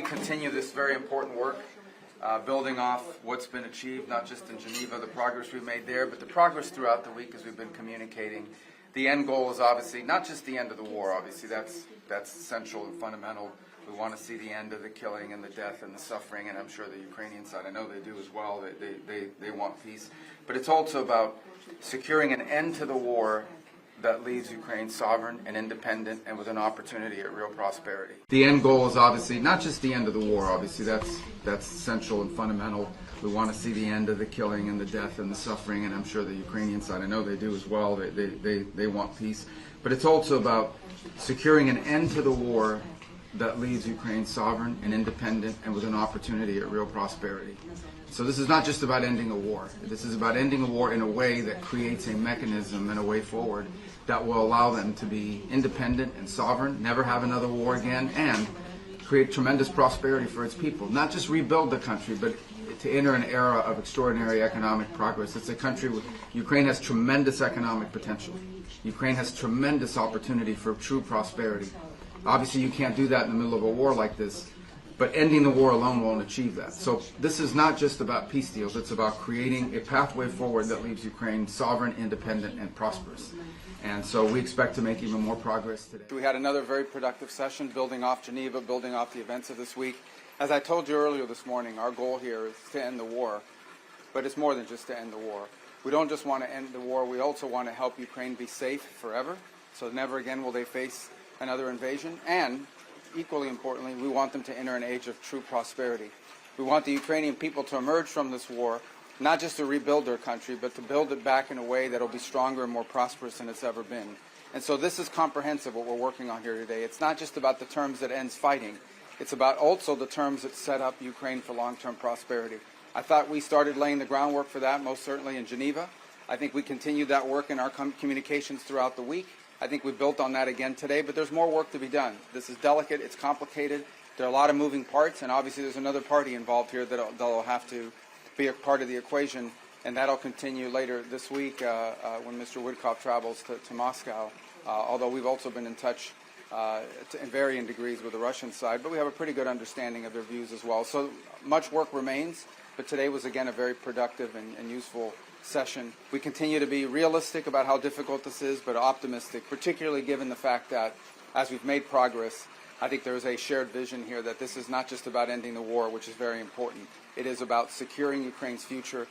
Continue this very important work, building off what's been achieved, not just in Geneva, the progress we've made there, but the progress throughout the week as we've been communicating. The end goal is obviously not just the end of the war, obviously that's central and fundamental. We want to see the end of the killing and the death and the suffering, and I'm sure the Ukrainian side, I know they do as well, they want peace. But it's also about securing an end to the war that leaves Ukraine sovereign and independent and with an opportunity at real prosperity. The end goal is obviously not just the end of the war, obviously that's central and fundamental. We want to see the end of the killing and the death and the suffering, and I'm sure the Ukrainian side, I know they do as well, they want peace. But it's also about securing an end to the war that leaves Ukraine sovereign and independent and with an opportunity at real prosperity. So this is not just about ending a war. This is about ending a war in a way that creates a mechanism and a way forward that will allow them to be independent and sovereign, never have another war again, and create tremendous prosperity for its people. Not just rebuild the country, but to enter an era of extraordinary economic progress. It's a country with, Ukraine has tremendous economic potential. Ukraine has tremendous opportunity for true prosperity. Obviously you can't do that in the middle of a war like this, but ending the war alone won't achieve that. So this is not just about peace deals, it's about creating a pathway forward that leaves Ukraine sovereign, independent, and prosperous. And so we expect to make even more progress today. We had another very productive session building off Geneva, building off the events of this week. As I told you earlier this morning, our goal here is to end the war, but it's more than just to end the war. We don't just want to end the war, we also want to help Ukraine be safe forever, so never again will they face another invasion, and equally importantly, we want them to enter an age of true prosperity. We want the Ukrainian people to emerge from this war, not just to rebuild their country, but to build it back in a way that will be stronger and more prosperous than it's ever been. And so this is comprehensive, what we're working on here today. It's not just about the terms that ends fighting. It's about also the terms that set up Ukraine for long-term prosperity. I thought we started laying the groundwork for that, most certainly in Geneva. I think we continued that work in our communications throughout the week. I think we built on that again today, but there's more work to be done. This is delicate, it's complicated, there are a lot of moving parts, and obviously there's another party involved here that'll have to be a part of the equation, and that'll continue later this week when Mr. Woodcock travels to Moscow, although we've also been in touch in varying degrees with the Russian side, but we have a pretty good understanding of their views as well. So much work remains, but today was again a very productive and useful session. We continue to be realistic about how difficult this is, but optimistic, particularly given the fact that as we've made progress, I think there is a shared vision here that this is not just about ending the war, which is very important. It is about securing Ukraine's future,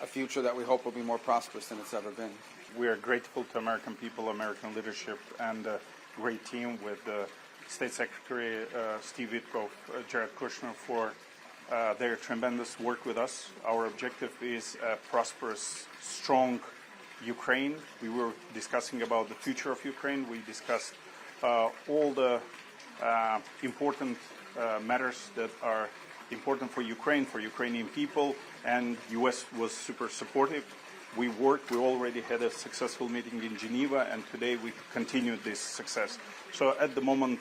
a future that we hope will be more prosperous than it's ever been. We are grateful to American people, American leadership, and a great team with State Secretary Steve Witkoff, Jared Kushner for their tremendous work with us. Our objective is a prosperous, strong Ukraine. We were discussing about the future of Ukraine. We discussed all the important matters that are important for Ukraine, for Ukrainian people, and U.S. was super supportive. We already had a successful meeting in Geneva, and today we continued this success. So at the moment,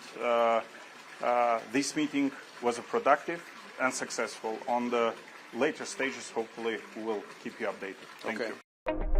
this meeting was a productive and successful. On the later stages, hopefully, we will keep you updated. Thank you.